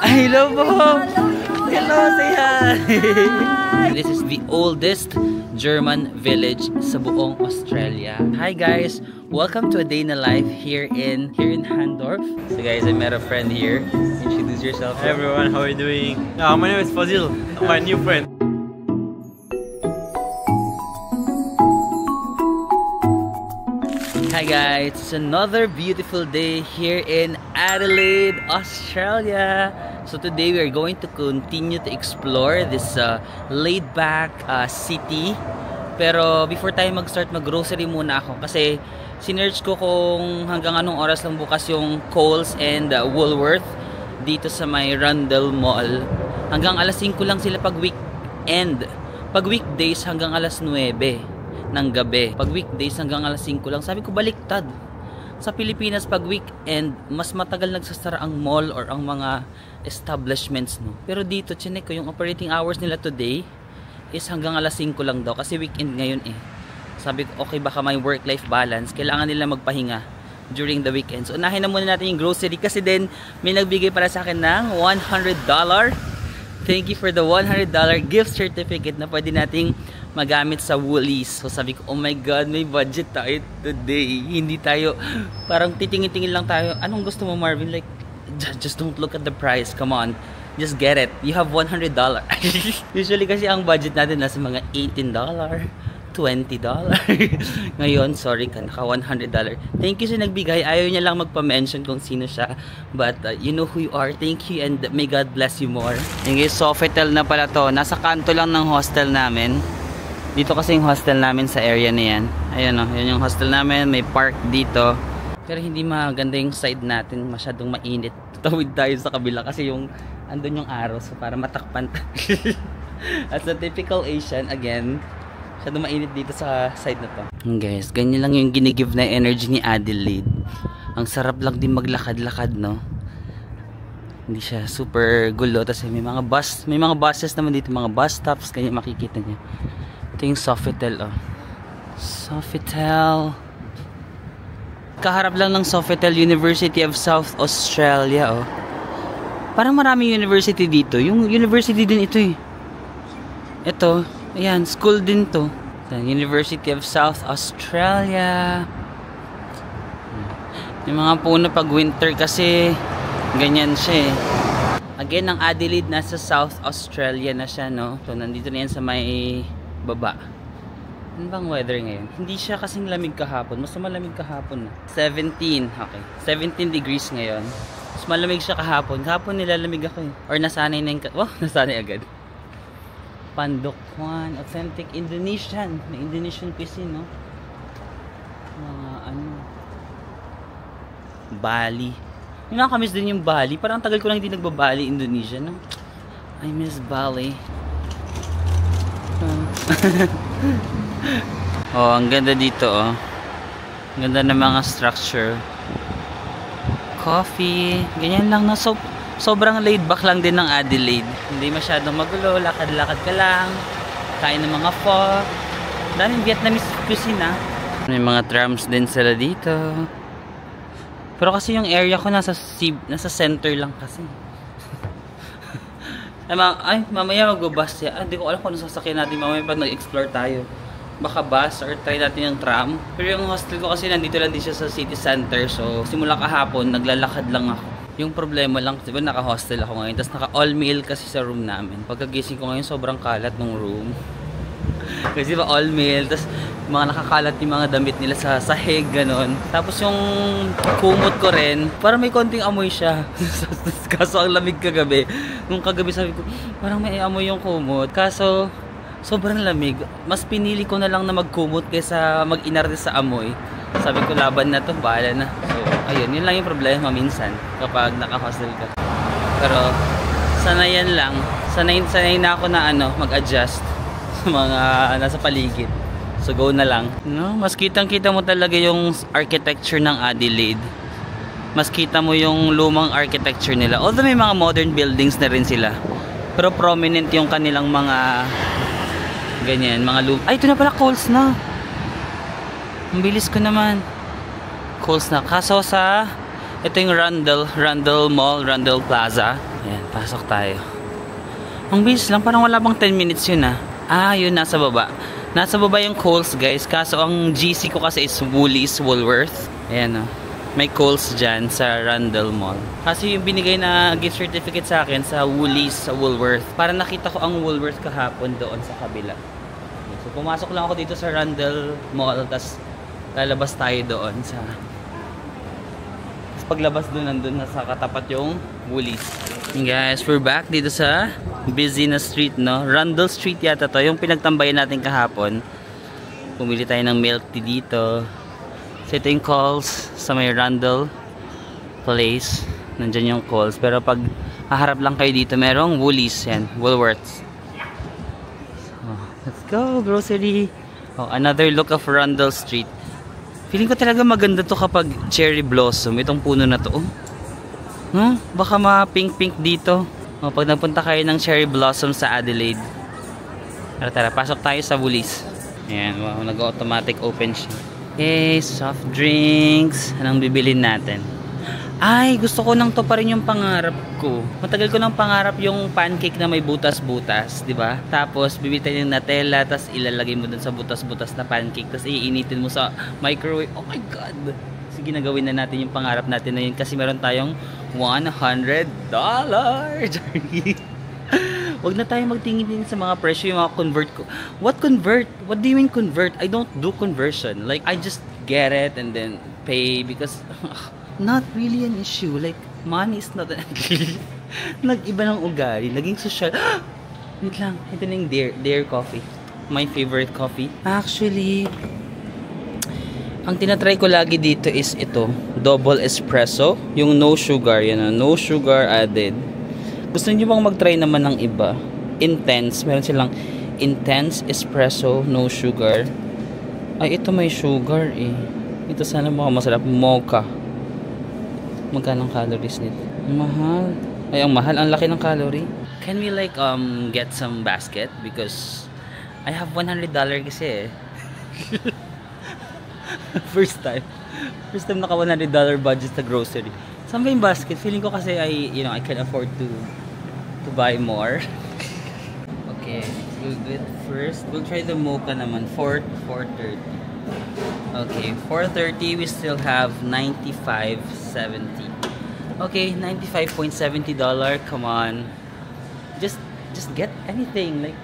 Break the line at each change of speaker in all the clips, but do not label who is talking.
Hello po! Hello, say hi! This is the oldest German village sa buong Australia. Hi guys! Welcome to a day in the life here in Handorf. So guys, I met a friend here. Introduce yourself.
Hey everyone, how are you doing? My name is Fazil, my new friend.
Hi guys, it's another beautiful day here in Adelaide, Australia. So today we are going to continue to explore this laid-back city. Pero before tayo mag-start, mag-grocery muna ako kasi sinearch ko kung hanggang anong oras lang bukas yung Coles and Woolworth dito sa may Rundle Mall. Hanggang alas 5 lang sila pag weekend. Pag weekdays hanggang alas 9 ng gabi. Pag weekdays hanggang alas 5 lang. Sabi ko baliktad. Sa Pilipinas pag weekend, mas matagal nagsasara ang mall or ang mga establishments, no. Pero dito, chinek ko yung operating hours nila today is hanggang alas 5 lang daw kasi weekend ngayon eh. Sabi ko, okay, baka may work-life balance. Kailangan nila magpahinga during the weekend. So, unahin na muna natin yung grocery kasi din may nagbigay para sa akin ng $100. Thank you for the $100 gift certificate na pwede nating magamit sa Woolies. So sabi ko, oh my god, may budget tayo today. Hindi tayo, parang titingin-tingin lang tayo. Anong gusto mo, Marvin? Like, just don't look at the price. Come on, just get it. You have $100. Usually kasi ang budget natin nasa mga $18, $20. Ngayon, sorry ka, naka $100. Thank you sa nagbigay. Ayaw niya lang magpa-mention kung sino siya. But you know who you are. Thank you and may God bless you more. Yung Sofitel na pala to. Nasa kanto lang ng hostel namin. Dito kasi yung hostel namin sa area na yan. Ayun o, yun yung hostel namin. May park dito. Pero hindi maganda yung side natin. Masyadong mainit. Tutawid tayo sa kabila kasi yung andun yung araw. So para matakpan tayo. As a typical Asian, again, masyadong mainit dito sa side na to. Guys, ganyan lang yung ginigive na energy ni Adelaide. Ang sarap lang din maglakad-lakad, no? Hindi siya super gulo. Tapos may mga buses naman dito. Mga bus stops. Ganyan makikita niyo. Ito yung Sofitel, oh. Sofitel. Kaharap lang ng Sofitel, University of South Australia, oh. Parang maraming university dito. Yung university din ito, eh. Ito, ayan, school din to. University of South Australia. Yung mga puno pag winter kasi ganyan siya, eh. Again, ang Adelaide nasa South Australia na siya, no? So, nandito na yan sa may baba. Ano bang weather ngayon? Hindi siya kasing lamig kahapon. Mas malamig kahapon na. 17. Okay. 17 degrees ngayon. Mas malamig siya kahapon. Kahapon nilalamig ako, eh. Or nasanay na yung... Oh, nasanay agad. Pandokwan. Authentic Indonesian. May Indonesian cuisine, no? Mga ano... Bali. Yung nakamiss din yung Bali. Parang tagal ko lang hindi nagbabali Indonesia, no? I miss Bali. Oh, ang ganda dito, oh. Ang ganda ng mga structure. Coffee. Ganyan lang na. Sobrang laid back lang din ng Adelaide. Hindi masyadong magulo. Lakad-lakad ka lang. Kain ng mga pho. Daming Vietnamese cuisine, ah. May mga trams din sila dito. Pero kasi yung area ko nasa center lang kasi. Ay, mamaya magbabas siya. Hindi ko alam kung ano sasakyan natin mamaya pag nag-explore tayo. Baka bus or try natin yung tram. Pero yung hostel ko kasi nandito lang din siya sa city center. So, simula kahapon, naglalakad lang ako. Yung problema lang, diba naka-hostel ako ngayon. Tapos naka-all meal kasi sa room namin. Pagkagising ko ngayon, sobrang kalat ng room. Kasi diba all meal. Tapos mga nakakalat yung mga damit nila sa sahig, ganon. Tapos yung kumot ko rin, parang may konting amoy siya. Kaso ang lamig kagabi. Nung kagabi sabi ko, parang may amoy yung kumot. Kaso, sobrang lamig. Mas pinili ko na lang na magkumot kaysa mag-inarte sa amoy. Sabi ko, laban na to, bahala na. So, ayun, yun lang yung problema minsan kapag naka-hostel ka. Pero, sanayan lang. Sanay na ako na mag-adjust sa mga nasa paligid. So go na lang. No, mas kitang-kita mo talaga yung architecture ng Adelaide. Mas kita mo yung lumang architecture nila. Although may mga modern buildings na rin sila. Pero prominent yung kanilang mga ganyan, mga ay, ito na pala, Coles na. Ang bilis ko naman. Coles na. Kaso sa ito yung Rundle Mall, Rundle Plaza. Ayan, pasok tayo. Ang bilis lang, parang wala bang 10 minutes yun ah. Ah, yun, nasa baba. Nasa baba yung Kohl's guys. Kaso ang GC ko kasi is Woolies, Woolworth. Ayan oh. May Kohl's dyan sa Rundle Mall. Kasi yung binigay na gift certificate sa akin sa Woolies, sa Woolworth. Para nakita ko ang Woolworth kahapon doon sa kabila. So pumasok lang ako dito sa Rundle Mall. Tapos lalabas tayo doon sa... Tapos paglabas doon, nandun na sa katapat yung Woolies. And guys, we're back dito sa busy na street, no? Rundle Street yata to, yung pinagtambayan natin kahapon. Pumili tayo ng milk tea dito. So ito yung Kohl's sa may Rundle Place. Nandyan yung Kohl's. Pero pag haharap lang kayo dito, merong Woolies yan, Woolworths. So, let's go, grocery. Oh, another look of Rundle Street. Feeling ko talaga maganda to kapag cherry blossom. Itong puno na to, oh. No? Baka ma-pink-pink dito. O, pag napunta kayo ng cherry blossom sa Adelaide. Tara, pasok tayo sa Woolies. Ayan, wow, nag-automatic open siya. Okay, soft drinks. Anong bibilin natin? Ay, gusto ko nang to pa rin yung pangarap ko. Matagal ko nang pangarap yung pancake na may butas-butas, di ba? Tapos, bibili tayo ng Nutella, tapos ilalagay mo dun sa butas-butas na pancake, tapos iinitin mo sa microwave. Oh my God! Sige, nagawin na natin yung pangarap natin na yun kasi meron tayong $100. Huwag na tayo magtingin din sa mga presyo, yung mga convert ko. What convert? What do you mean convert? I don't do conversion. Like, I just get it and then pay because not really an issue. Like, money is not an Nag-iba ng ugali. Naging social. Wait lang. Ito na yung Dare Coffee. My favorite coffee. Actually, ang tinatry ko lagi dito is ito, double espresso, yung no sugar, yan, no sugar added. Gusto niyo bang mag-try naman ng iba? Intense, meron silang intense espresso, no sugar. Ay, ito may sugar eh. Ito sana baka masarap, mocha. Magkano ang calories nito? Mahal. Ay, ang mahal, ang laki ng calorie. Can we like get some basket? Because I have $100 kasi eh. First time naka $100 budget sa grocery. Saan ba yung basket? Feeling ko kasi I can afford to buy more. Okay, we'll do it first. We'll try the mocha naman. 4.30. Okay, 4.30 we still have $95.70. Okay, $95.70. Come on. Just get anything like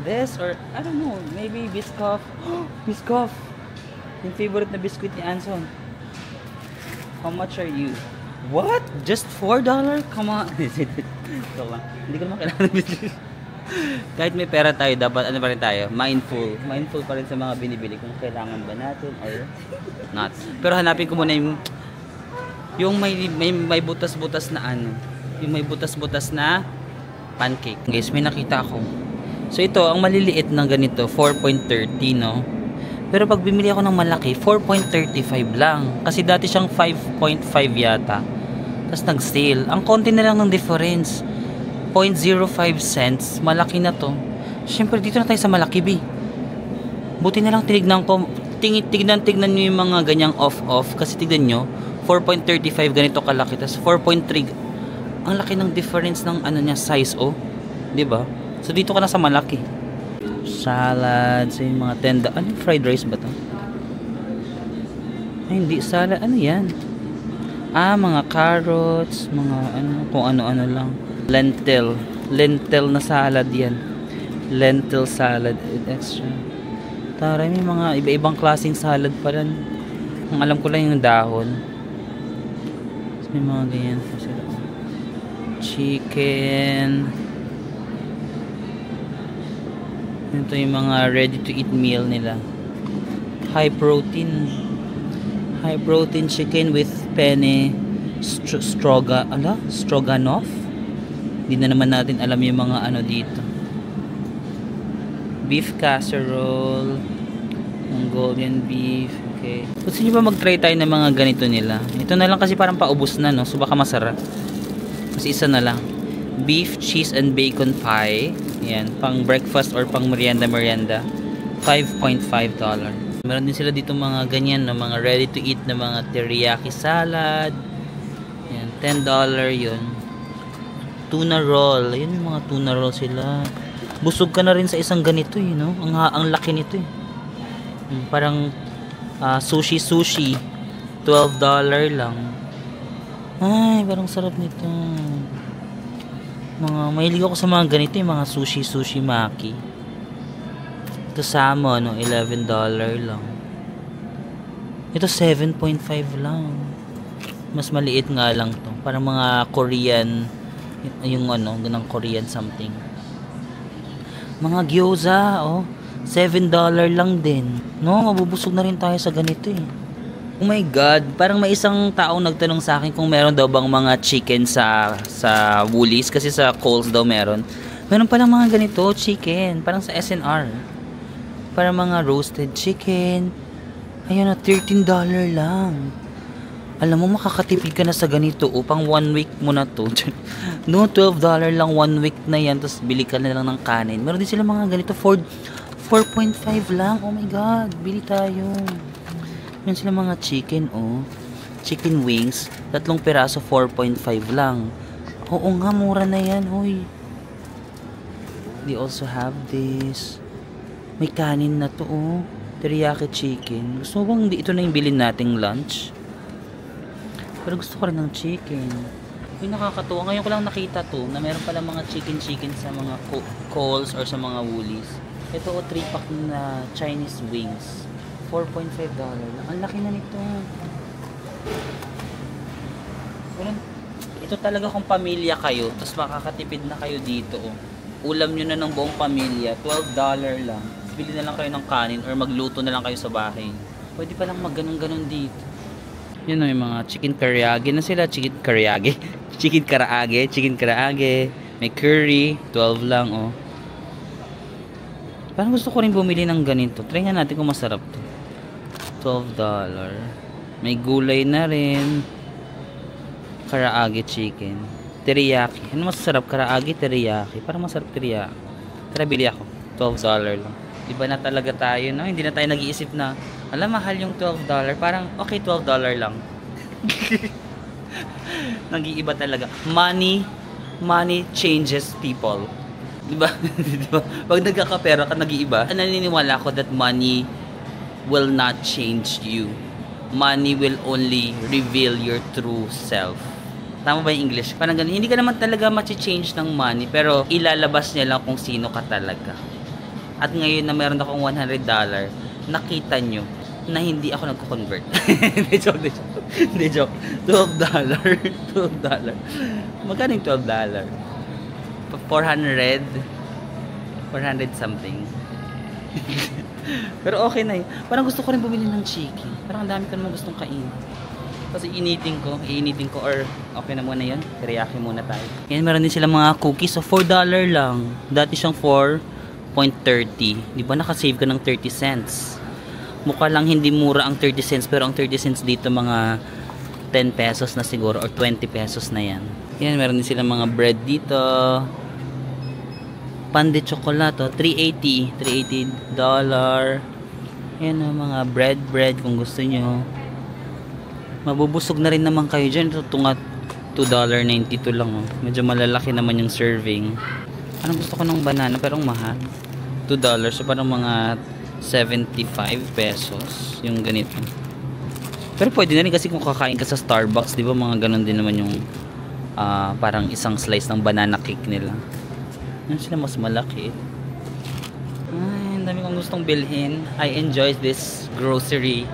this or I don't know, maybe Biscoff. Biscoff. Yung favorite na biscuit ni Anson. How much are you? What? Just $4? Come on. Ito lang. Hindi ko naman kailangan ng biscuit. Kahit may pera tayo, dapat ano pa rin tayo? Mindful. Mindful pa rin sa mga binibili. Kung kailangan ba natin or not. Pero hanapin ko muna yung may butas-butas na ano. Yung may butas-butas na pancake. Guys, may nakita ako. So ito, ang maliliit na ganito, 4.30, no? Pero pag bumili ako ng malaki, 4.35 lang. Kasi dati siyang 5.5 yata. Tapos nag-sale. Ang konti na lang ng difference. 0.05 cents. Malaki na to. Siyempre, dito na tayo sa malaki, B. Buti na lang tinignan ko. Tignan nyo yung mga ganyang off-off. Kasi tignan nyo, 4.35 ganito kalaki. Tapos 4.3. Ang laki ng difference ng ano niya, size, oh. Diba? So dito ka na sa malaki. Salads, yung mga tenda. Ano yung fried rice ba to? Ay, hindi salad. Ano yan? Ah, mga carrots, mga ano, kung ano-ano lang. Lentil na salad yan. Lentil salad extra. Taray, may mga iba-ibang klaseng salad pa rin. Ang alam ko lang yung dahon. So, may mga ganyan pa sila. Chicken. Ito yung mga ready to eat meal nila. High protein chicken with penne stroganoff. Hindi na naman natin alam yung mga ano dito. Beef casserole, Mongolian beef. Okay. Gusto nyo ba mag-try tayo ng mga ganito nila? Ito na lang kasi parang paubos na, no? So baka masarap. Kasi isa na lang. Beef, cheese, and bacon pie. Yan, pang breakfast or pang merienda. $5.5. Meron din sila dito mga ganyan, no? Mga ready to eat na mga teriyaki salad. Yan, $10 yun. tuna roll. Ayun, yung mga tuna roll sila. Busog ka na rin sa isang ganito, no? Ang laki nito, eh. Parang sushi. $12 lang. Ay, parang sarap nito. Mahilig ako sa mga ganito, yung mga sushi maki. Ito salmon, no? $11 lang. Ito 7.5 lang. Mas maliit nga lang to. Parang mga Korean, yung ganang Korean something. Mga gyoza, $7 lang din. No, mabubusog na rin tayo sa ganito, eh. Oh my God, parang may isang taong nagtanong sa akin kung meron daw bang mga chicken sa Woolies, kasi sa Coles daw meron. Meron palang mga ganito, chicken, parang sa SNR. Parang mga roasted chicken. Ayun, $13 lang. Alam mo, makakatipid ka na sa ganito upang 1 week mo na to. No, $12 lang 1 week na yan, tapos bili ka na lang ng kanin. Meron din sila mga ganito, 4.5 lang. Oh my God, bili tayo. Meron sila mga chicken, chicken wings, 3 piraso, 4.5 lang. Oo nga, mura na yan, hoy. They also have this. May kanin na to, teriyaki chicken. Gusto mo bang ito na yung bilhin nating lunch? Pero gusto ko rin ng chicken. Uy, nakakatuwa. Ngayon ko lang nakita to, na meron pala mga chicken sa mga Coles or sa mga Woolies. Ito, 3-pack na Chinese wings. $4.5 lang. Ang laki na nito. Ito talaga kung pamilya kayo, tapos makakatipid na kayo dito. Ulam nyo na ng buong pamilya, $12 lang. Bili na lang kayo ng kanin or magluto na lang kayo sa bahay. Pwede pa lang mag-ganon dito. Yun, yung mga chicken karaage na sila. Chicken karaage. May curry, 12 lang, Parang gusto ko rin bumili ng ganito. Try nga natin kung masarap to. $12. May gulay na rin. Karaage chicken. Teriyaki. Ano masarap? Karaage, teriyaki. Parang masarap teriyaki. Tara, bili ako. $12 lang. Iba na talaga tayo, no? Hindi na tayo nag-iisip na, alam, mahal yung $12. Parang, okay, $12 lang. Nag-iiba talaga. Money changes people. Diba? Diba? Pag nagkakapera ka, nag-iiba. Naniniwala ko that money will not change you. Money will only reveal your true self. Tama ba yung English? Parang ganun. Hindi ka naman talaga ma-change ng money, pero ilalabas niya lang kung sino ka talaga. At ngayon na meron akong $100, nakita nyo na hindi ako nagko-convert. Hindi joke. $12. Magkano yung $12? 400 something. Pero okay na yun. Parang gusto ko rin bumili ng chicken. Parang ang dami ko naman gustong kainin. Kasi iinitin ko or okay na muna yun. Teriyaki muna tayo. Yan, meron din sila mga cookies. So $4 lang. Dati siyang $4.30. Di ba nakasave ka ng 30 cents? Mukha lang hindi mura ang 30 cents, pero ang 30 cents dito mga 10 pesos na siguro or 20 pesos na yan. Yan, meron din sila mga bread dito. Pan de chocolate, $3.80. Yan o, mga bread kung gusto nyo. Mabubusog na rin naman kayo dyan. Ito nga $2.92 lang. Medyo malalaki naman yung serving. Anong gusto ko ng banana pero ang mahal. $2. So parang mga 75 pesos yung ganito. Pero pwede na rin kasi kung kakain ka sa Starbucks, di ba mga ganun din naman yung parang isang slice ng banana cake nila. Yan sila mas malaki. Ay, ang dami kong gustong bilhin. I enjoy this grocery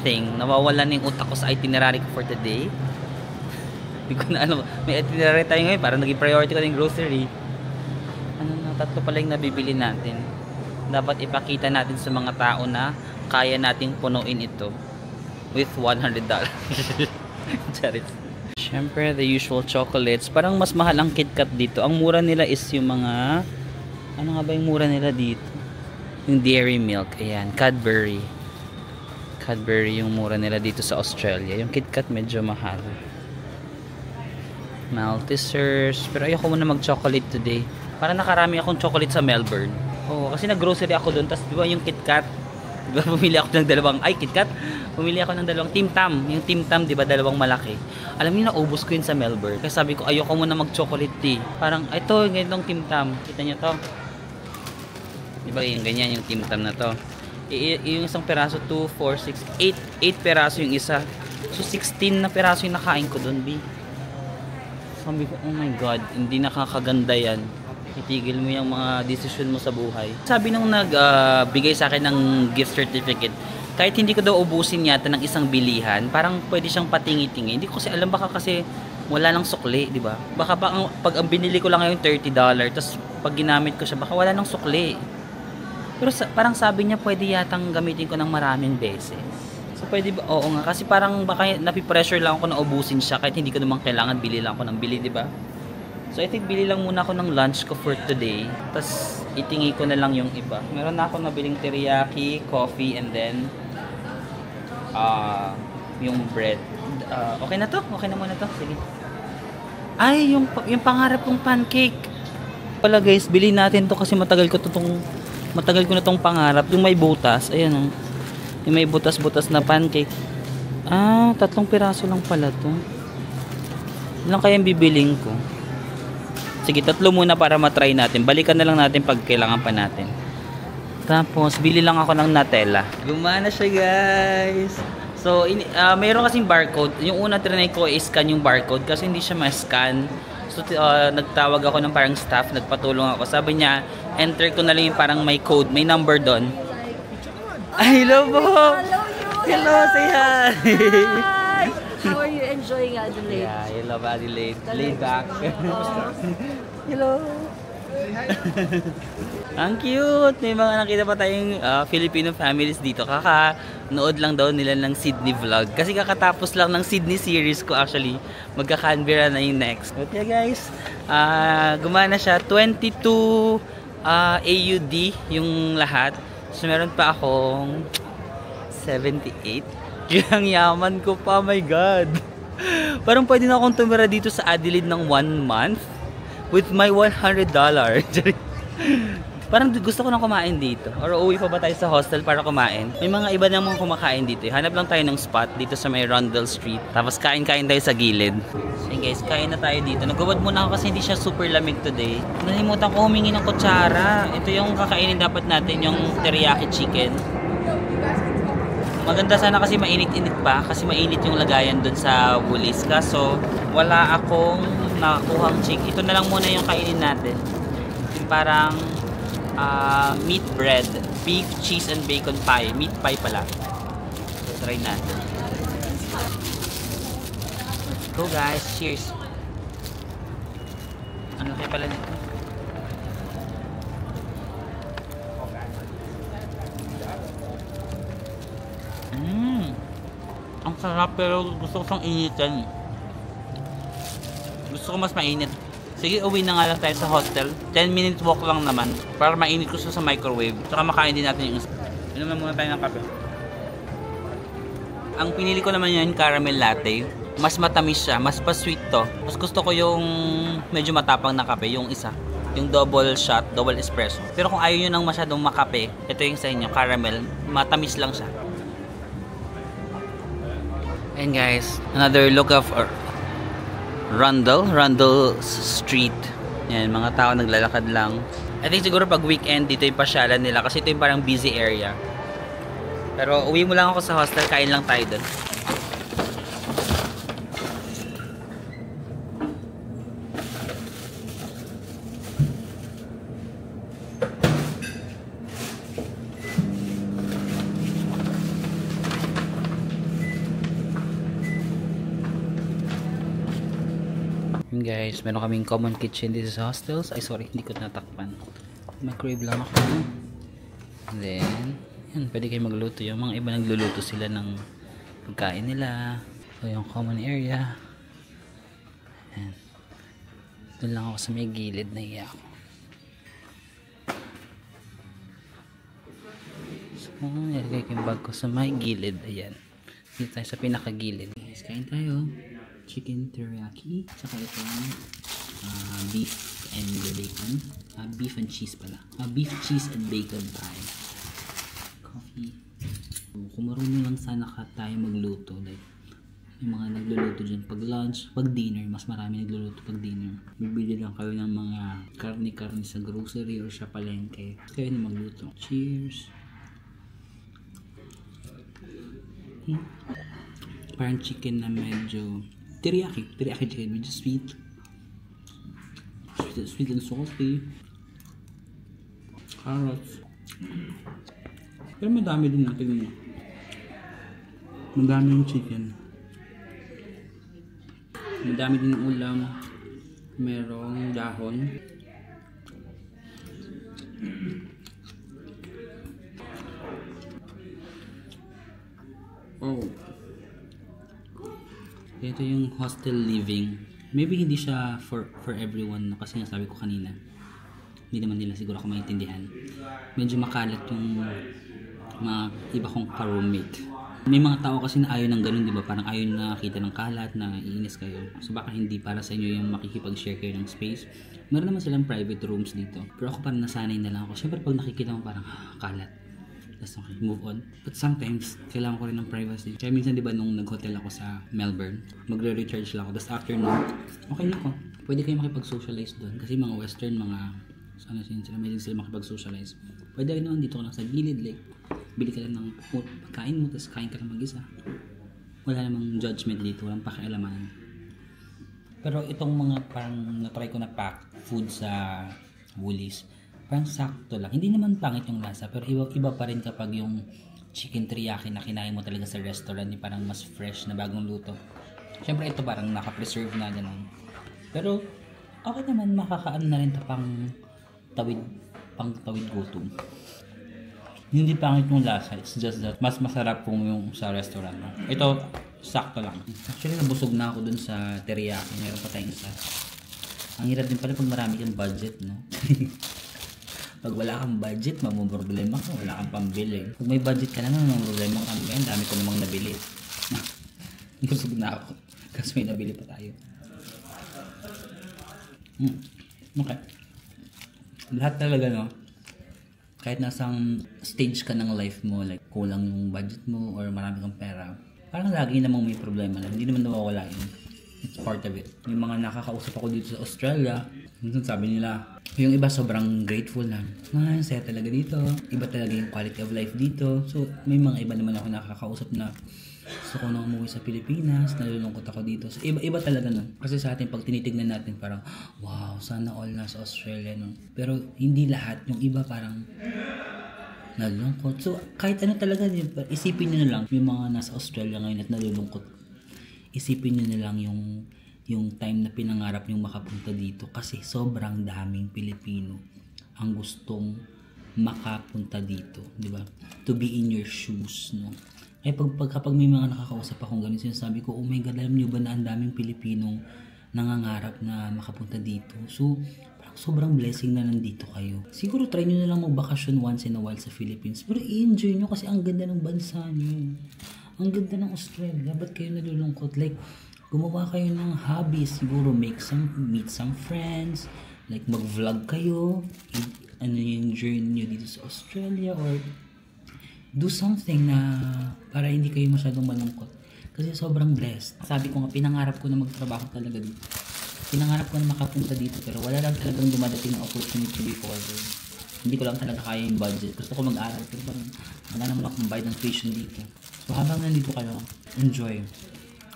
thing. Nawawala na yung utak ko sa itinerary ko for today. Hindi ko na alam. May itinerary tayo ngayon. Parang naging priority ko na yung grocery. Tatlo pala yung nabibili natin. Dapat ipakita natin sa mga tao na kaya nating punuin ito with $100. Charit. Siyempre, the usual chocolates. Parang mas mahal ang KitKat dito. Ang mura nila is yung mga... Ano nga ba yung mura nila dito? Yung Dairy Milk. Ayan, Cadbury. Cadbury yung mura nila dito sa Australia. Yung KitKat medyo mahal. Maltesers. Pero ayoko muna mag-chocolate today. Parang nakarami akong chocolate sa Melbourne. Oo, kasi nag-grocery ako doon. Tapos di ba yung KitKat, Diba, pumili ako ng dalawang, ay KitKat, pumili ako ng dalawang Tim Tam. Yung Tim Tam, diba, dalawang malaki. Alam niyo, naubos ko yun sa Melbourne. Kasi sabi ko, ayoko muna mag-chocolate tea. Parang, ito, ganitong Tim Tam. Kita niyo to. Diba, yung ganyan, yung Tim Tam na to. Yung isang peraso, 2, 4, 6, 8 peraso yung isa. So, 16 na peraso yung nakain ko doon, B. Sabi ko, oh my God, hindi nakakaganda yan. Itigil mo yung mga desisyon mo sa buhay. Sabi nung nagbigay sa akin ng gift certificate, kahit hindi ko daw ubusin yata ng isang bilihan, parang pwede siyang patingi-tingi. Hindi ko kasi alam, baka kasi wala nang sukli, di ba? Baka pag ang binili ko lang ngayon $30, tapos pag ginamit ko siya, baka wala nang sukli. Pero parang sabi niya, pwede yatang gamitin ko ng maraming beses. So pwede ba? Oo nga, kasi parang baka napipressure lang ako na ubusin siya kahit hindi ko naman kailangan, bili lang ako ng bili, di ba? So I think bili lang muna ako ng lunch ko for today. Tapos itingi ko na lang yung iba. Meron na ako nabiling teriyaki, coffee, and then yung bread. Okay na to? Okay na muna to? Sige. Ay, yung pangarap kong pancake. Pala guys, bilhin natin to kasi matagal ko na tong pangarap. Yung may butas, ayan oh. Yung may butas-butas na pancake. 3 piraso lang pala to. Ilang kaya bibiling ko? Sige, 3 muna para matry natin. Balikan na lang natin pag kailangan pa natin. Tapos, bili lang ako ng Nutella. Gumana siya, guys. So, mayroon kasing barcode. Yung una trinay ko, i-scan yung barcode kasi hindi siya ma-scan. So, nagtawag ako ng parang staff. Nagpatulong ako. Sabi niya, enter ko na lang yung parang may code. May number doon. Ay, hello po! Hello, say hi!
Hi! How are you enjoying Adelaide?
Yeah, I love Adelaide. Laid back.
Hello!
Ang cute! May mga nakita pa tayong Filipino families dito. Kakanood lang daw nila ng Sydney vlog. Kasi kakatapos lang ng Sydney series ko actually. Magka-Canberra na yung next. But yeah guys, gumana siya. 22 AUD yung lahat. So meron pa akong 78. Yung yaman ko pa, my God. Parang pwede na akong tumira dito sa Adelaide ng 1 month with my $100. Parang gusto ko nang kumain dito. Or uwi pa ba tayo sa hostel para kumain? May mga iba namang kumakain dito. Hanap lang tayo ng spot dito sa may Rundle Street. Tapos kain-kain tayo sa gilid. So guys, kain na tayo dito. Nagubad muna ako kasi hindi siya super lamig today. Nalimutan ko humingi ng kutsara. Ito yung kakainin dapat natin, yung teriyaki chicken. Maganda sana kasi mainit-init pa kasi mainit yung lagayan dun sa Woolies. Kaso wala akong nakakuhang chicken. Ito na lang muna yung kainin natin. Yung parang meat bread, beef, cheese, and bacon pie. Meat pie pala. So, try natin. Let's go guys. Cheers. Ano kayo pala nito? Ang sarap pero gusto ko siyang initan. Gusto ko mas mainit. Sige, uwi na nga lang tayo sa hostel. 10 minutes walk lang naman. Para mainit ko siya sa microwave. Tsaka makain din natin yung isa. Inuman muna tayo ng kape. Ang pinili ko naman yan, caramel latte. Mas matamis siya. Mas pa-sweet to. Mas gusto ko yung medyo matapang na kape. Yung isa. Yung double shot, double espresso. Pero kung ayaw nyo nang masyadong makape, ito yung sa inyo, caramel. Matamis lang siya. And guys, another look of Rundle Street. Yan, mga tao naglalakad lang. I think siguro pag weekend dito yung pasyalan nila kasi ito yung parang busy area. Pero uwi mo lang ako sa hostel, kain lang tayo doon. Guys, meron kaming common kitchen dito sa hostels. Ay sorry, hindi ko natakpan. Microwave lang ako. And then, yan, pwede kayo magluto. Yung mga iba nagluluto sila ng pagkain nila. So, yung common area. Yan. Doon lang ako sa may gilid na iya ako. So, nilagay ko yung bag ko sa may gilid. Ayan. Dito tayo sa pinakagilid. Guys, kain tayo. Chicken teriyaki, saka itong beef and bacon. Beef and cheese pala. Beef, cheese, and bacon pie. Coffee. Kung marunong lang sana tayo magluto, like yung mga nagluluto dyan pag lunch, pag dinner, mas marami nagluluto pag dinner. Bibili lang kayo ng mga karne-karne sa grocery or sa palengke. Kayo na magluto. Cheers! Parang chicken na medyo teriyaki chicken, medyo sweet and salty. Carrots. Pero madami din natin mo. Madami yung chicken. Madami din ulam. Merong dahon. Oh. Ito yung hostel living. Maybe hindi siya for everyone, no? Kasi nasabi ko kanina, hindi naman nila siguro ako maintindihan. Medyo makalat yung mga iba kong ka-roommate. May mga tao kasi na ayaw ng ganun, di ba? Parang ayaw na nakita ng kalat, na iinis kayo. So baka hindi para sa inyo yung makikipag-share kayo ng space. Meron naman silang private rooms dito. Pero ako parang nasanay na lang ako. Siyempre pag nakikita mo parang kalat, tapos okay, move on. But sometimes, kailangan ko rin ng privacy. Kaya minsan, di ba, nung nag-hotel ako sa Melbourne, magre-recharge lang ako. Tapos after nun, okay na ako. Pwede kayo makipag-socialize doon. Kasi mga western, mga, ano sila, may sila makipag-socialize. Pwede rin naman dito ka lang sa gilid, like, bili ka lang ng pagkain mo, tapos kain ka lang mag-isa. Wala namang judgment dito, walang pakialaman. Pero itong mga parang natry ko na pack food sa Woolies, parang sakto lang. Hindi naman pangit yung lasa, pero iba pa rin kapag yung chicken teriyaki na kinain mo talaga sa restaurant, yung parang mas fresh na bagong luto. Siyempre ito parang naka-preserve na ganun. Pero okay naman, makakaano na rin ito pang tawid gutom. Hindi pangit yung lasa, it's just that mas masarap kung yung sa restaurant. Ito, sakto lang. Actually, nabusog na ako dun sa teriyaki. Meron pa tayong isa. Ang hirap din pala pag marami kang budget, no? Pag wala kang budget, mamumroblema ka, wala kang pambili. Pag may budget ka naman, mamumroblema ka. Ngayon, dami ko namang nabili. Busog na ako. Kasi may nabili pa tayo. Okay. Lahat talaga, no? Kahit nasang stage ka ng life mo, like kulang yung budget mo or marami kang pera, parang lagi namang may problema lang. Hindi naman nawawala yun. It's part of it. Yung mga nakakausap ako dito sa Australia, minsan sabi nila, yung iba sobrang grateful na, saya talaga dito. Iba talaga yung quality of life dito. So, may mga iba naman ako nakakausap na gusto ko na umuwi sa Pilipinas, nalulungkot ako dito. So, iba talaga nun. Kasi sa atin, pag tinitignan natin, parang, wow, sana all nasa Australia nun. Pero, hindi lahat. Yung iba parang nalulungkot. So, kahit ano talaga, isipin nyo na lang, yung mga nasa Australia ngayon at nalulungkot, isipin nyo na lang yung time na pinangarap nyo makapunta dito. Kasi sobrang daming Pilipino ang gustong makapunta dito. Di ba? To be in your shoes, no? Eh kapag may mga nakakausap akong ganun, sinasabi ko, oh my God, alam nyo ba na ang daming Pilipinong nangangarap na makapunta dito? So, parang sobrang blessing na nandito kayo. Siguro try nyo na lang magbakasyon once in a while sa Philippines. Pero i-enjoy nyo kasi ang ganda ng bansa nyo. Ang ganda ng Australia. Ba't kayo nalulungkot? Like, gumawa kayo ng hobbies. Siguro meet some friends. Like, mag-vlog kayo. Ano yung journey nyo dito sa Australia or do something na para hindi kayo masyadong malungkot. Kasi sobrang blessed. Sabi ko nga, pinangarap ko na magtrabaho talaga dito. Pinangarap ko na makapunta dito pero wala lang talagang dumadating na opportunity before. Hindi ko lang talaga kaya yung budget. Gusto ko mag-aral pero parang wala naman akong bayad ng tuition dito. So habang nandito kayo, enjoy.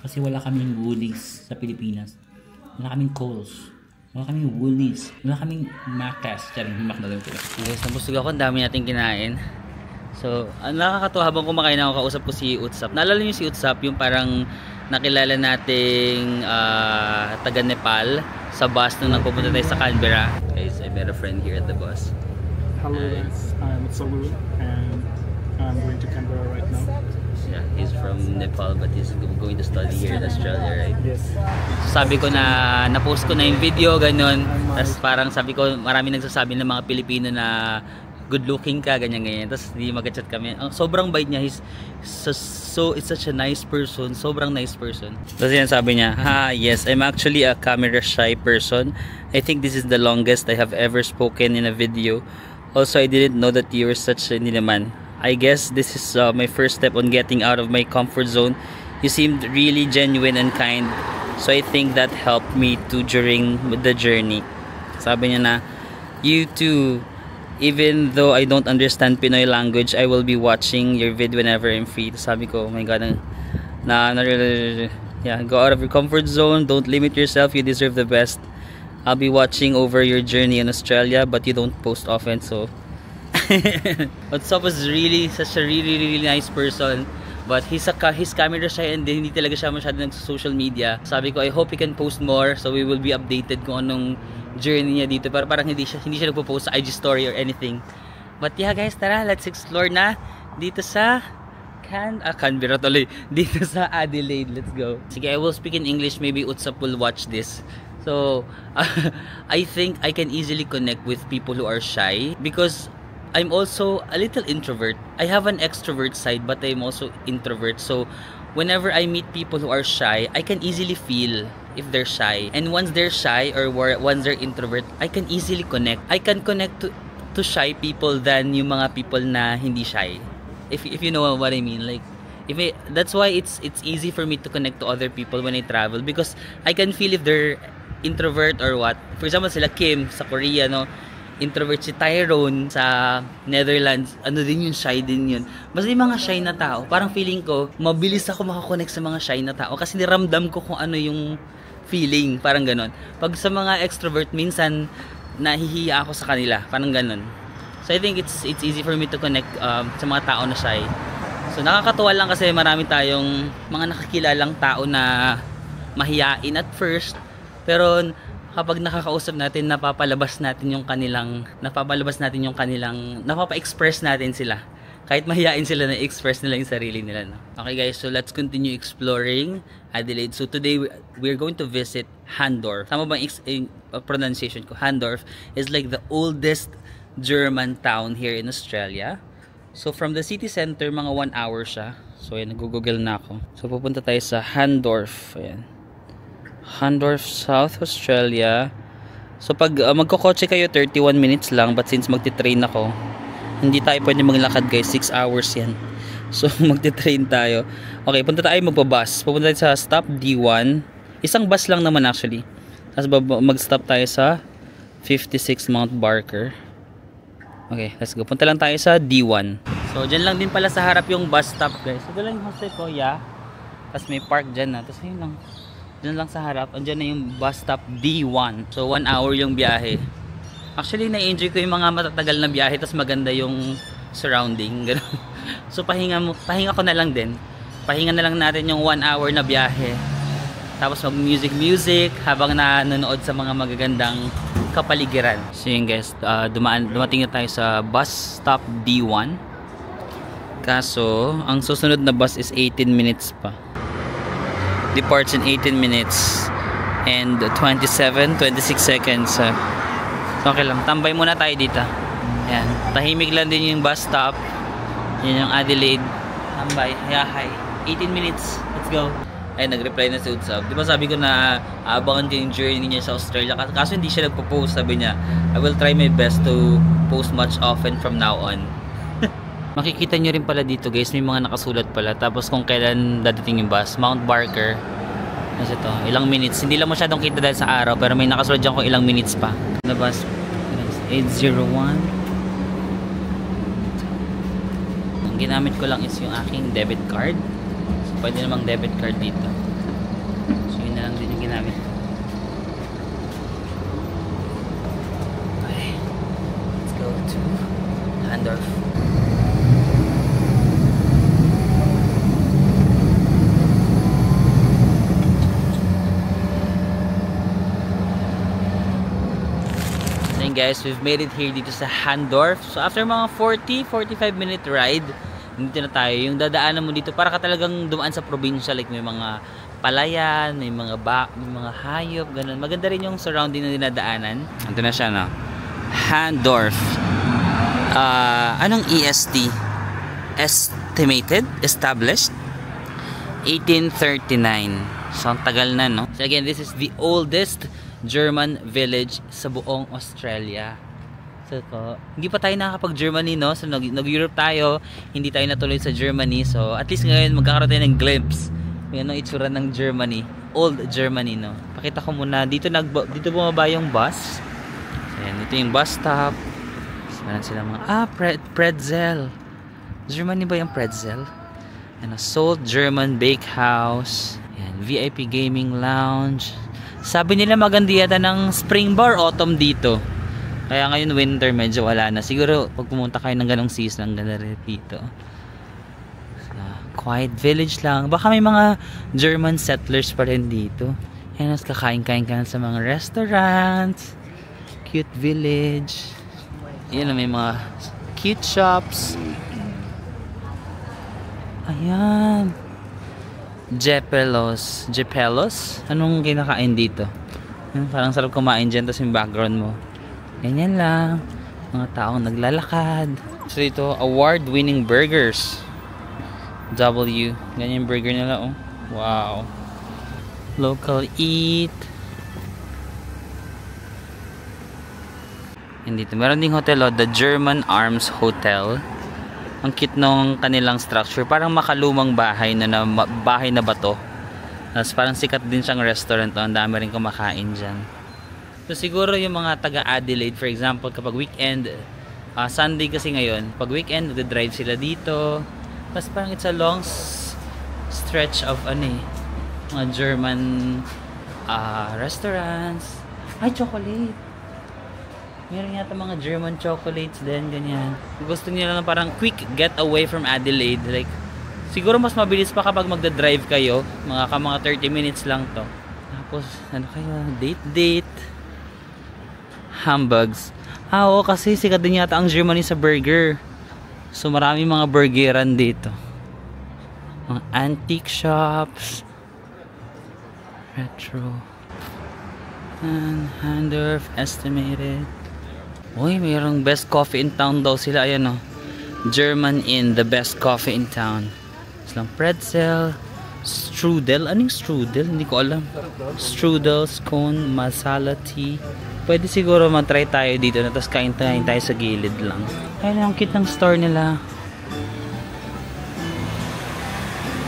Kasi wala kaming Woolies sa Pilipinas. Wala kaming Coles. Wala kaming Woolies. Wala kaming Macas. Charing, McDonald's. Guys, nabusog ako. Ang dami natin kinain. So, nakakatuwa habang kumakain ako, kausap ko si Utsap. Naalala niyo si Utsap, yung parang nakilala nating taga Nepal sa bus nung nagpupunta tayo sa Canberra. Guys, I met a friend here at the bus.
Hello guys, I'm Sabu and I'm going to Canberra right now.
Yeah, he's from Nepal but he's going to study here in Australia, right?
Yes.
So, sabi ko na na-post ko na yung video, ganun. Tapos parang sabi ko, marami nagsasabi ng mga Pilipino na good looking ka, ganyan. Tapos di mag-chat kami. Sobrang bait niya. He's it's such a nice person. Sobrang nice person. Tapos yan sabi niya, yes, I'm actually a camera shy person. I think this is the longest I have ever spoken in a video. Also, I didn't know that you were such, hindi naman, I guess this is my first step on getting out of my comfort zone. You seemed really genuine and kind. So I think that helped me too during the journey. Sabi niya na, you too, even though I don't understand Pinoy language, I will be watching your video whenever I'm free. Sabi ko, oh my God, yeah, go out of your comfort zone. Don't limit yourself. You deserve the best. I'll be watching over your journey in Australia, but you don't post often, so Whatsup was really such a really nice person, but he's camera shy and hindi talaga siya masyado ng social media. Sabi ko, I hope he can post more, so we will be updated kung anong journey niya dito. Parang hindi siya nagpo-post sa IG story or anything. But yeah guys, tara, let's explore na dito sa Canberra tuloy, dito sa Adelaide. Let's go. Sige, I will speak in English, maybe Whatsup will watch this. So I think I can easily connect with people who are shy because I'm also a little introvert. I have an extrovert side, but I'm also introvert. So whenever I meet people who are shy, I can easily feel if they're shy. And once they're shy or once they're introvert, I can easily connect. I can connect to shy people than yung mga people na hindi shy. If you know what I mean, like that's why it's easy for me to connect to other people when I travel because I can feel if they're introvert or what. For example, sila Kim sa Korea, no? Introvert si Tyrone sa Netherlands, ano din yun, shy din yun. Basta yung mga shy na tao, parang feeling ko mabilis ako makakonect sa mga shy na tao kasi niramdam ko kung ano yung feeling, parang ganon. Pag sa mga extrovert, minsan nahihiya ako sa kanila, parang ganon. So I think it's easy for me to connect sa mga tao na shy. So nakakatuwa lang kasi marami tayong mga nakakilalang tao na mahiyain at first, pero kapag nakakausap natin, napapa-express natin natin sila. Kahit mahihain sila na express nila yung sarili nila. No? Okay guys, so let's continue exploring Adelaide. So today, we're going to visit Handorf. Tama ba yung pronunciation ko? Handorf is like the oldest German town here in Australia. So from the city center, mga 1 hour siya. So ayan, nag-google na ako. So pupunta tayo sa Handorf. Ayan. Handorf, South Australia. So pag magkokotse kayo 31 minutes lang, but since magti-train ako, hindi tayo pwede maglakad guys, 6 hours yan. So magti-train tayo. Okay, punta tayo magpa-bus. Pupunta tayo sa stop D1. Isang bus lang naman actually. Tapos mag-stop tayo sa 56 Mount Barker. Okay, let's go. Punta lang tayo sa D1. So dyan lang din pala sa harap yung bus stop guys. So dyan lang yung hostel ko, yeah. Tapos may park dyan na. Tapos yun lang. Diyan lang sa harap, andyan na yung bus stop D1. So 1 hour yung biyahe. Actually, na-enjoy ko yung mga matatagal na biyahe, tapos maganda yung surrounding. Ganun. So pahinga ko na lang din. Pahinga na lang natin yung 1 hour na biyahe. Tapos mag-music habang nanonood sa mga magagandang kapaligiran. So yun guys, dumating na tayo sa bus stop D1. Kaso, ang susunod na bus is 18 minutes pa. Departs in 18 minutes and 26 seconds. Okay lang, tambay muna tayo dito. Ayan, tahimik lang din yung bus stop. Yan yung Adelaide. Tambay, hi. 18 minutes, let's go. Ay, nag-reply na si Whatsup. Diba sabi ko na abangan ko yung journey niya sa Australia, kaso hindi siya nagpo-post. Sabi niya, I will try my best to post much often from now on. Makikita nyo rin pala dito guys, may mga nakasulat pala. Tapos kung kailan dadating yung bus, Mount Barker. Kasi ito, ilang minutes. Hindi lang masyadong kita dahil sa araw, pero may nakasulat dyan kung ilang minutes pa. The bus, 801. Ang ginamit ko lang is yung aking debit card. So pwede namang debit card dito. So yun na lang din yung ginamit ko. Okay, let's go to Handorf. Guys, we've made it here dito sa Handorf. So after mga 40-45 minute ride, dito na tayo. Yung dadaanan mo dito para ka talagang dumaan sa probinsya, like may mga palayan, may mga hayop, ganun. Maganda rin yung surrounding na dinadaanan. Ito na siya, no? Handorf. Anong EST? Estimated? Established? 1839. So ang tagal na, no? So again, this is the oldest German village sa buong Australia. So, hindi pa tayo nakakapag-Germany, no? So, nag-Europe tayo, hindi tayo natuloy sa Germany. So, at least ngayon, magkakaroon tayo ng glimpse. Yan ang itsura ng Germany. Old Germany, no? Pakita ko muna. Dito bumaba yung bus. So, yan. Dito yung bus stop. So, meron sila mga, pretzel. Germany ba yung pretzel? Ano, Salt German Bakehouse. Yan, VIP Gaming Lounge. Sabi nila maganda yata ng spring bar autumn dito. Kaya ngayon winter medyo wala na. Siguro pag pumunta kayo ng ganong season, ganda rin dito. So, quiet village lang. Baka may mga German settlers pa rin dito. Yan, mas kakain-kain ka sa mga restaurants. Cute village. Yan, may mga cute shops. Ayan. Jepelos. Anong kinakain dito? Parang sarap kumain dyan. Tapos yung background mo. Ganyan lang. Mga taong naglalakad. So ito, award-winning burgers. W. Ganyan yung burger nila, oh. Wow. Local eat. And dito, meron ding hotel, oh, the German Arms Hotel. Ang cute nung kanilang structure. Parang makalumang bahay na bato. Tapos parang sikat din siyang restaurant, oh. Ang dami rin kumakain dyan. So siguro yung mga taga Adelaide, for example, kapag weekend, Sunday kasi ngayon, pag weekend, nag-drive sila dito. Tapos parang it's a long stretch of mga German restaurants. Ay, chocolate! Meron yata mga German chocolates din, ganyan. Gusto nila lang parang quick getaway from Adelaide. Like, siguro mas mabilis pa kapag magda-drive kayo. Mga 30 minutes lang to. Tapos, ano kayo? Date. Hamburgs. Oo, kasi sikat din yata ang Germany sa burger. So marami mga burgeran dito. Mga antique shops. Retro. And Handorf estimated. Uy, mayroong best coffee in town daw sila. Ayan, oh. German Inn, the best coffee in town. Silang pretzel. Strudel. Anong strudel? Hindi ko alam. Strudel, scone, masala tea. Pwede siguro matry tayo dito na tapos kain tayo sa gilid lang. Ayun, ang cute ng store nila.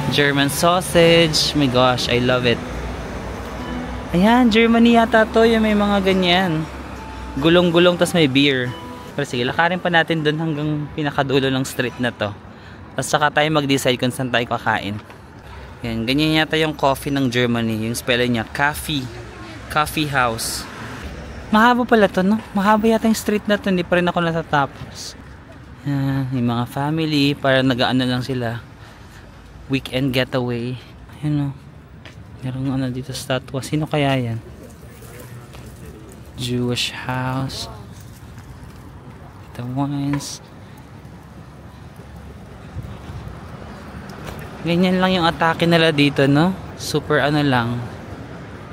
German sausage. My gosh, I love it. Ayan, Germany yata to. Yung may mga ganyan. Gulong-gulong tapos may beer. Pero sige, lakarin pa natin dun hanggang pinakadulo ng street na to. Tapos saka tayo mag-decide kung saan tayo kakain. Yan, ganyan yata yung coffee ng Germany. Yung spelling niya, Coffee House. Mahaba pala to, no? Mahaba yata yung street na to. Hindi pa rin ako natatapos. Yan, yung mga family. Para nag-ano lang sila. Weekend getaway. Ayan, no? Merong dito statwa. Sino kaya yan? Jewish house. The wines. Ganyan lang yung atake nila dito, no? Super lang.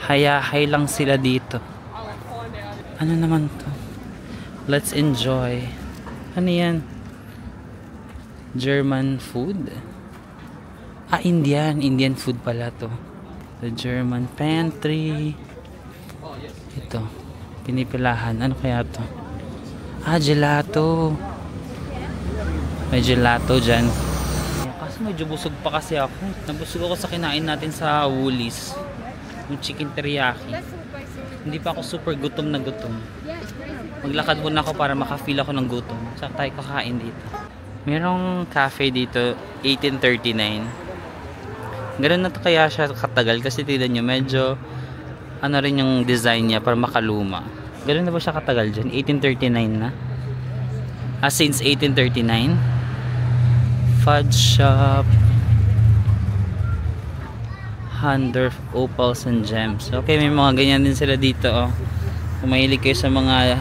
Hayahay lang sila dito. Ano naman to? Let's enjoy. Ano yan? German food? Indian food pala to. The German pantry. Ito. Pinipilahan. Ano kaya to? Gelato. May gelato dyan. Kasi medyo busog pa kasi ako. Nabusog ako sa kinain natin sa Woolies. Yung chicken teriyaki. Hindi pa ako super gutom na gutom. Maglakad muna ako para maka-feel ako ng gutom. Saan tayo kakain dito? Merong cafe dito, 1839. Ganun na to kaya siya katagal kasi tignan nyo, medyo rin yung design niya para makaluma. Ganun na ba siya katagal dyan? 1839 na? Since 1839. Fudge shop. Handorf Opals and Gems. Okay, may mga ganyan din sila dito, oh. Kung mahilig kayo sa mga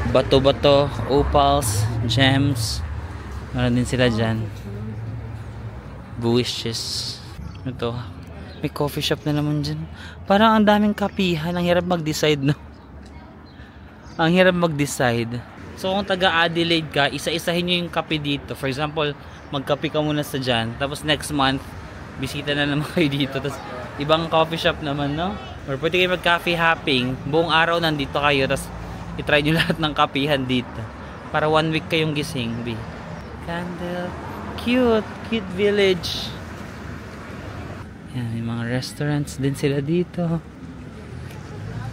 bato-bato, opals, gems, meron din sila dyan. Wishes. Ito, may coffee shop na naman dyan. Parang ang daming kapihan. Ang hirap mag-decide, no? Ang hirap mag-decide. So kung taga Adelaide ka, isa-isahin nyo yung kape dito. For example, magkape ka muna sa dyan. Tapos next month, bisita na naman kayo dito. Tapos ibang coffee shop naman, no? Or pwede kayo mag-coffee hopping. Buong araw nandito kayo. Tapos itry nyo lahat ng kapihan dito. Para 1 week kayong gising, B. Candle. Cute. Cute village. Yan, may mga restaurants din sila dito.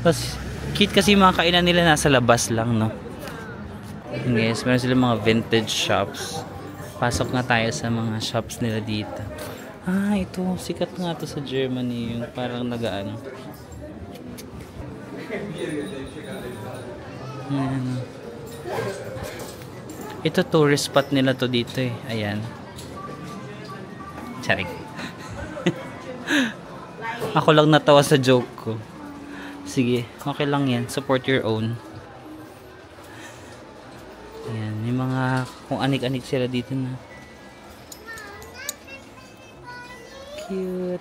Tapos, cute kasi yung mga kainan nila nasa labas lang, no? Guys, meron sila mga vintage shops. Pasok nga tayo sa mga shops nila dito. Ah, ito. Sikat nga to sa Germany. Yung parang nagaan. Ayan. Ito tourist spot nila to dito eh. Ayan. Charing. Ako lang natawa sa joke ko. Sige, okay lang yan. Support your own. Ayan, may mga kung anik-anik sila dito na. Cute.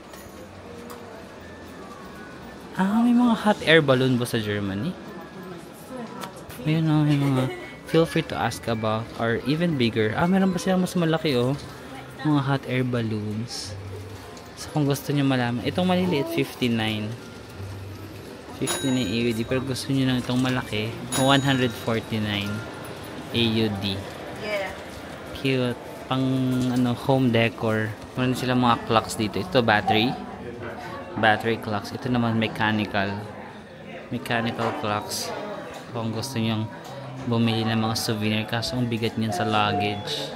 Ah, may mga hot air balloon ba sa Germany? Ayun o, may mga feel free to ask about or even bigger. Ah, meron pa silang mas malaki oh. Mga hot air balloons. So kung gusto nyo malaman, itong maliliit 59 AUD, pero gusto nyo lang itong malaki 149 AUD.
Yeah.
Cute. Pang ano, home decor. Meron silang mga clocks dito. Ito battery clocks. Ito naman mechanical clocks. Kung gusto nyo bumili ng mga souvenir, kaso ang bigat niyan sa luggage.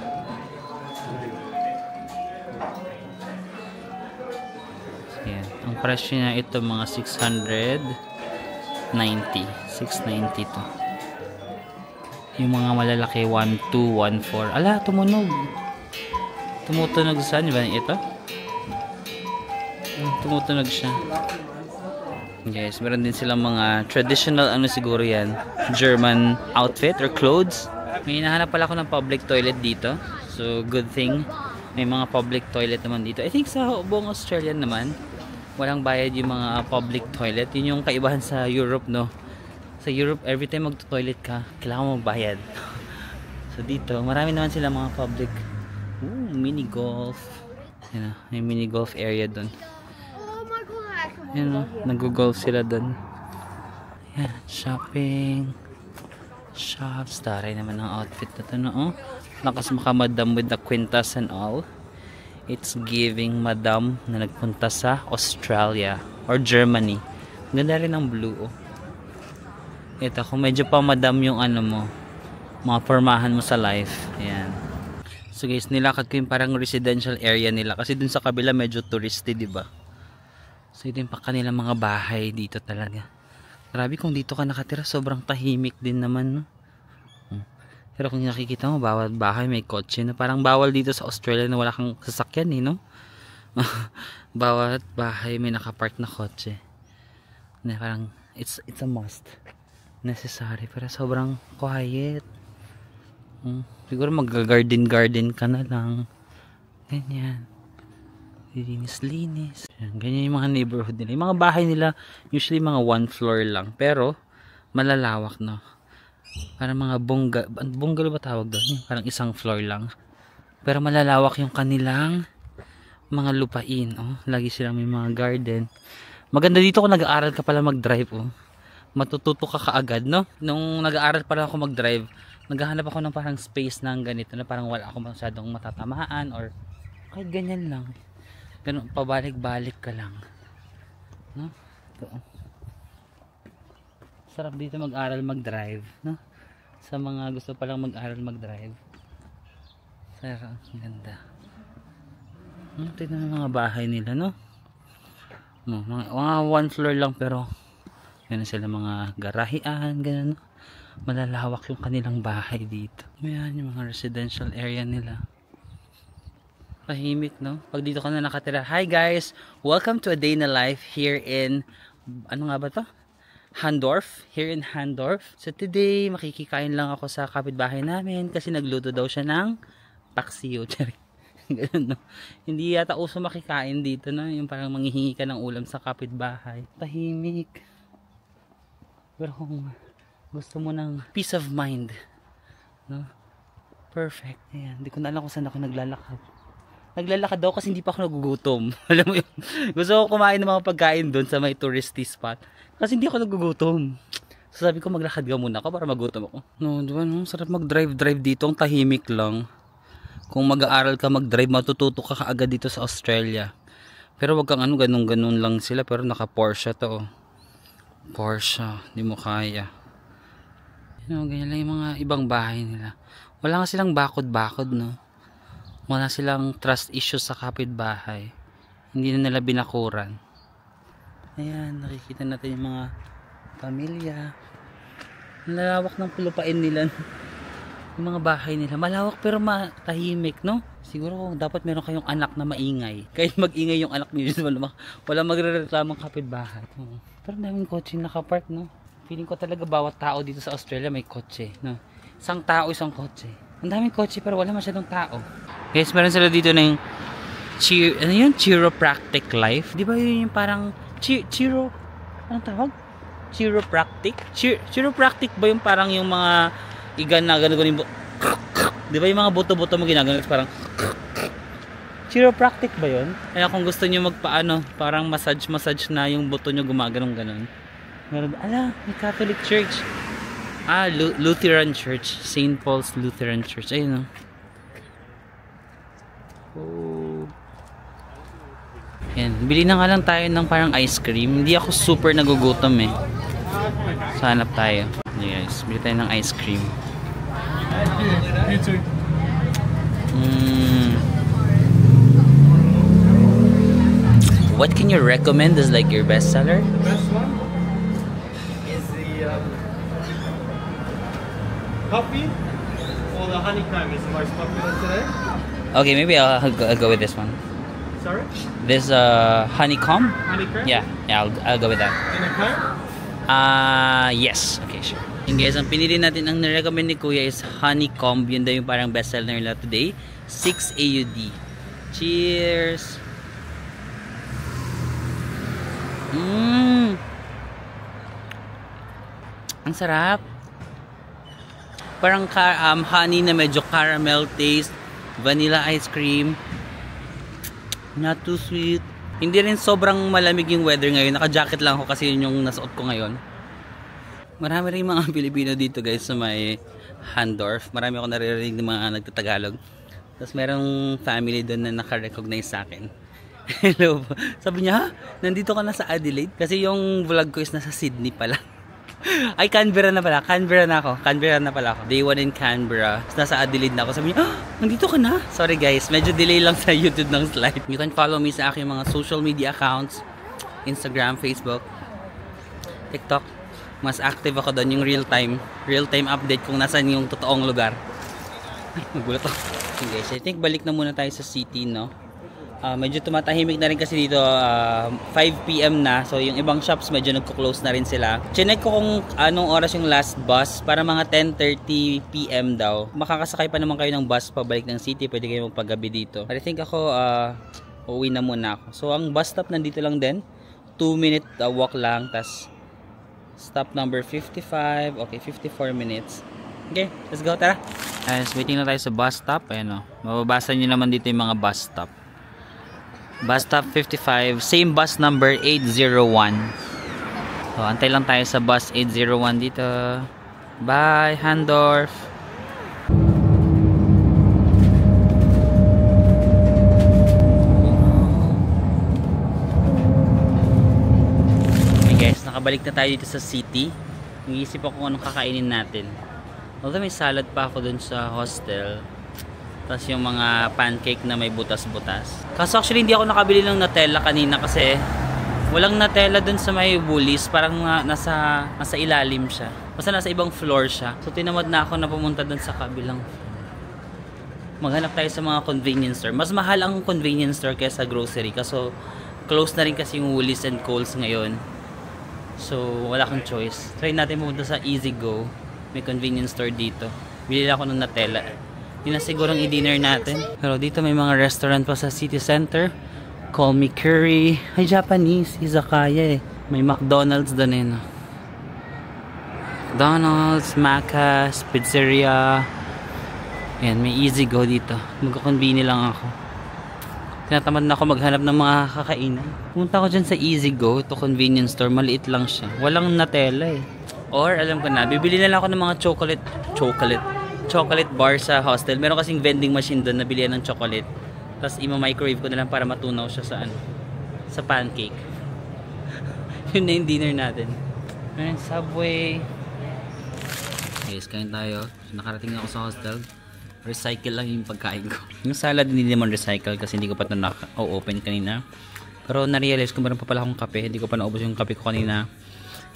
Yan. Ang presyo niya ito mga 690 to. Yung mga malalaki 1214. Ala, tumunog. Tumutunog saan ba ito? Tumutunog siya. Guys, meron din silang mga traditional ano siguro yan, German outfit or clothes. May hinahanap pala ako ng public toilet dito. So good thing may mga public toilet naman dito. I think sa buong Australia naman walang bayad yung mga public toilet. Yun yung kaibahan sa Europe, no? Sa Europe, every time magto-toilet ka, kailangan mo magbayad. So dito, marami naman sila mga public. Ooh, mini golf. Yan, may mini golf area doon. Yan, nag-golf sila doon. Yan, shopping. Shops. Taray naman ang outfit na ito, no? Oh, lakas makamadam with the quintas and all. It's giving madam na nagpunta sa Australia or Germany. Ganda rin ang blue, oh. Ito, kung medyo pa madam yung ano mo, mga pormahan mo sa life. Ayan. So guys, nilakad ko yung parang residential area nila. Kasi dun sa kabila medyo touristy, diba? So ito yung kanilang mga bahay dito talaga. Grabe, kung dito ka nakatira, sobrang tahimik din naman, no? Pero kung nakikita mo, bawat bahay may kotse na. Parang bawal dito sa Australia na wala kang sasakyan, eh, no? Bawat bahay may nakapark na kotse. Na parang, it's a must. Necessary. Pero sobrang quiet. Siguro mag-garden ka na lang. Ganyan. Linis. Ganyan yung mga neighborhood nila. Yung mga bahay nila, usually mga 1 floor lang. Pero, malalawak, no? Parang mga bungalow ba tawag doon? Parang 1 floor lang. Pero malalawak yung kanilang mga lupain. Oh, lagi silang may mga garden. Maganda dito kung nag-aaral ka pala mag-drive. Oh. Matututo ka kaagad, no? Nung nag-aaral pala ako mag-drive, naghahanap ako ng parang space na ganito na parang wala ako masyadong matatamaan or kahit ganyan lang. Ganun, pabalik-balik ka lang. No? Ito. Sarap dito mag-aral mag-drive, no? Sa mga gusto palang mag-aral mag-drive. Sarap, ganda. Tignan ng mga bahay nila, no? Mga 1 floor lang pero ganun sila mga garahian, ganun, no? Malalawak yung kanilang bahay dito. Ayan yung mga residential area nila. Tahimik, no? Pag dito ka na nakatira, hi guys! Welcome to a day in the life here in, ano nga ba to? Handorf, here in Handorf. So today, makikikain lang ako sa kapitbahay namin kasi nagluto daw siya ng paksiw. Ganun, no? Hindi yata uso makikain dito, no? Yung parang manghihingi ka ng ulam sa kapitbahay. Tahimik. Pero kung gusto mo ng peace of mind, no? Perfect. Ayan, hindi ko na alam kung saan ako naglalakad. Naglalakad daw kasi hindi pa ako nagugutom. Alam mo yun? Gusto ko kumain ng mga pagkain doon sa may touristy spot. Kasi hindi ako nagugutom. So sabi ko maglakad ka muna ako para magutom ako. No, diba no? Sarap mag-drive dito. Ang tahimik lang. Kung mag-aaral ka mag-drive, matututo ka kaagad dito sa Australia. Pero wag kang ganun-ganun lang sila. Pero naka Porsche to. Porsche. Di mo kaya. Ganyan lang yung mga ibang bahay nila. Wala nga silang bakod-bakod, no? Wala silang trust issues sa kapitbahay. Hindi na nila binakuran. Ayan, nakikita natin yung mga pamilya. Malawak ng lupain nila. Yung mga bahay nila. Malawak pero matahimik, no? Siguro dapat meron kayong anak na maingay. Kahit mag-ingay yung anak niyo, wala magre-reklamang kapitbahay. Pero daming kotse nakapark, no? Feeling ko talaga bawat tao dito sa Australia may kotse, no? Isang tao, isang kotse. Ang daming kotse pero wala masyadong tao. Guys, meron sila dito na yung chiropractic life. Di ba yun yung parang anong tawag? Chiropractic? Chiropractic ba yung parang yung mga igan na gano'n di ba yung mga buto-buto mo ginagano parang chiropractic ba yun? Kaya kung gusto nyo magpaano parang massage na yung buto nyo gumaganong ganon. Meron, may Catholic Church. Lutheran Church. St. Paul's Lutheran Church. Ayun Yan, bili na nga lang tayo ng parang ice cream. Hindi ako super nagugutom eh. So hanap tayo. Yes, bili tayo ng ice cream. What can you recommend as like your best seller?
Best one is the coffee or the honeycomb is the most popular today.
Okay, maybe I'll go with this one.
Sorry?
This honeycomb?
Honeycomb?
Yeah, I'll go with that.
And a Coke?
Yes. Okay, sure. And guys, ang pinili natin, ang nirecommend ni Kuya is honeycomb. Yun daw yung parang bestseller nila today. 6 AUD. Cheers! Ang sarap. Parang honey na medyo caramel taste. Vanilla ice cream. Not too sweet. Hindi rin sobrang malamig yung weather ngayon. Naka-jacket lang ako kasi yun yung nasuot ko ngayon. Marami rin mga Pilipino dito guys sa may Handorf. Marami ako naririnig ng mga nagtatagalog. Tapos merong family doon na naka-recognize sa akin. Hello. Sabi niya, nandito ka na sa Adelaide? Kasi yung vlog ko is nasa Sydney pala. Ay, Canberra na pala. Canberra na pala ako. Day 1 in Canberra. Nasa Adelaide na ako. Sabi niya, nandito ka na? Sorry guys, medyo delay lang sa YouTube ng slide. You can follow me sa aking mga social media accounts. Instagram, Facebook, TikTok. Mas active ako doon yung real time update kung nasan yung totoong lugar. Nagulat ako. Okay guys, I think balik na muna tayo sa city, no? Medyo tumatahimik na rin kasi dito 5 PM na. So yung ibang shops medyo nagko-close na rin sila. Chinek ko kung anong oras yung last bus. Para mga 10:30 PM daw. Makakasakay pa naman kayo ng bus pabalik ng city. Pwede kayo magpagabi dito. But I think ako uuwi na muna ako. So ang bus stop nandito lang din. 2-minute walk lang. Tas stop number 55. Okay, 54 minutes. Okay, let's go, tara. Guys, waiting na tayo sa bus stop. Ayan o. Mababasa nyo naman dito yung mga bus stop. Bus stop 55, same bus number 801. So, antay lang tayo sa bus 801 dito. Bye, Handorf. Okay guys, nakabalik na tayo dito sa city. Nag-iisip ako kung anong kakainin natin. Although may salad pa ako dun sa hostel. Tapos yung mga pancake na may butas-butas. Kaso actually hindi ako nakabili ng Nutella kanina kasi walang Nutella dun sa may Woolies. Parang nasa ilalim siya. Basta nasa ibang floor siya. So tinamad na ako na pumunta dun sa kabilang. Maghanap tayo sa mga convenience store. Mas mahal ang convenience store kaysa grocery. Kaso close na rin kasi yung Woolies and Coles ngayon. So wala kang choice. Try natin pumunta sa Easy Go. May convenience store dito. Bili ako ng Nutella. Hindi na sigurong i-dinner natin. Pero dito may mga restaurant pa sa city center. Call Me Curry. Ay, Japanese. Izakaya eh. May McDonald's doon eh. No? McDonald's, Macca's, Pizzeria. Ayan, may Easy Go dito. Magkakonveni lang ako. Tinatamad na ako maghanap ng mga kakainan. Pumunta ako dyan sa Easy Go. Ito convenience store. Maliit lang siya. Walang Nutella eh. Or alam ko na, bibili na lang ako ng mga chocolate bar sa hostel. Meron kasing vending machine doon na bilihan ng chocolate. Tapos ima-microwave ko na lang para matunaw siya sa sa pancake. Yun na yung dinner natin. Meron Subway. Guys, kain tayo. So, nakarating na ako sa hostel. Recycle lang yung pagkain ko. Yung salad hindi naman recycle kasi hindi ko pa ito na-open kanina. Pero na-realize ko meron pa pala akong kape. Hindi ko pa naubos yung kape ko kanina.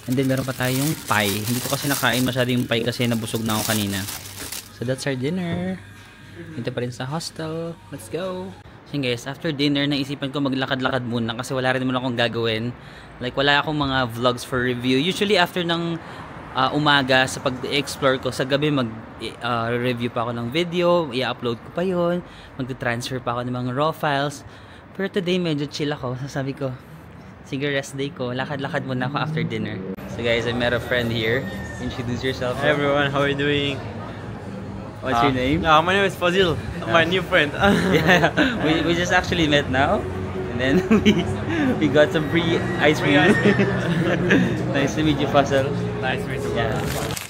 And then meron pa tayong pie. Hindi ko kasi nakain masyado yung pie kasi nabusog na ako kanina. So that's our dinner. Dito pa rin sa hostel. Let's go! So guys, after dinner, naisipan ko maglakad-lakad muna kasi wala rin naman akong gagawin. Like wala akong mga vlogs for review. Usually after ng umaga sa pag-explore ko, sa gabi mag-review pa ako ng video, i-upload ko pa yun, mag-transfer pa ako ng mga raw files. Pero today medyo chill ako. Sasabi ko, sige rest day ko, lakad-lakad muna ako after dinner. So guys, I met a friend here. Introduce yourself.
Hey everyone, how are you doing?
What's your name?
My name is Fazil, my new friend.
Yeah, we just actually met now. And then we got some free ice cream. Nice to meet you, Fazil.
Nice to meet you.
Yeah.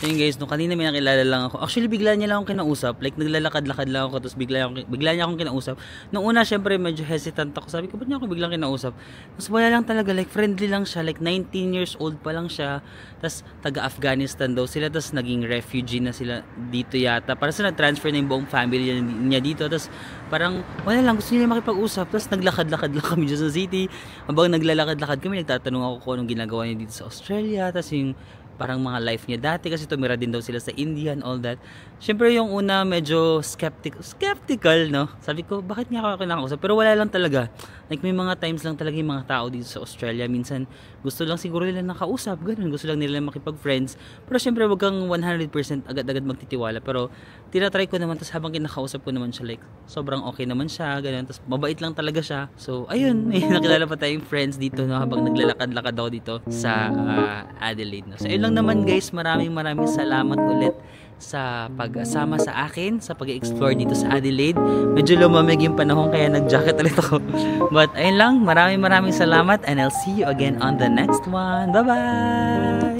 So yun guys, nung kanina may nakilala lang ako. Actually, bigla niya lang akong kinausap. Like, naglalakad-lakad lang ako, tapos bigla niya akong kinausap. Nung una, syempre, medyo hesitant ako. Sabi ko, ba't niya ako biglang kinausap? Tapos wala lang talaga, like, friendly lang siya. Like, 19 years old pa lang siya. Tapos, taga-Afghanistan daw sila. Tapos, naging refugee na sila dito yata. Para sa na-transfer na yung buong family niya dito. Tapos, parang, wala lang, gusto niya makipag-usap. Tapos, naglakad-lakad lang kami dyan sa city. Habang naglalakad-lakad kami, nagtatanong ako kung anong ginagawa niya dito sa Australia. Tapos, yung parang mga life niya dati kasi tumira din daw sila sa India and all that. Syempre yung una medyo skeptical, no? Sabi ko, bakit nga ako kinakausap? Pero wala lang talaga. Like may mga times lang talaga yung mga tao dito sa Australia. Minsan gusto lang siguro nila nakausap, ganun. Gusto lang nila makipag-friends. Pero syempre wag kang 100% agad-agad magtitiwala. Pero tinatry ko naman, tapos habang kinakausap ko naman siya, like sobrang okay naman siya, ganun. Tapos mabait lang talaga siya. So ayun, may nakilala pa tayong friends dito, no? Habang naglalakad-lakad ako dito sa Adelaide, no? So ayun lang naman guys, maraming salamat ulit sa pag-asama sa akin sa pag-explore dito sa Adelaide. Medyo lumamig yung panahon kaya nag-jacket ulit ako. But ayun lang, maraming salamat and I'll see you again on the next one. Bye-bye!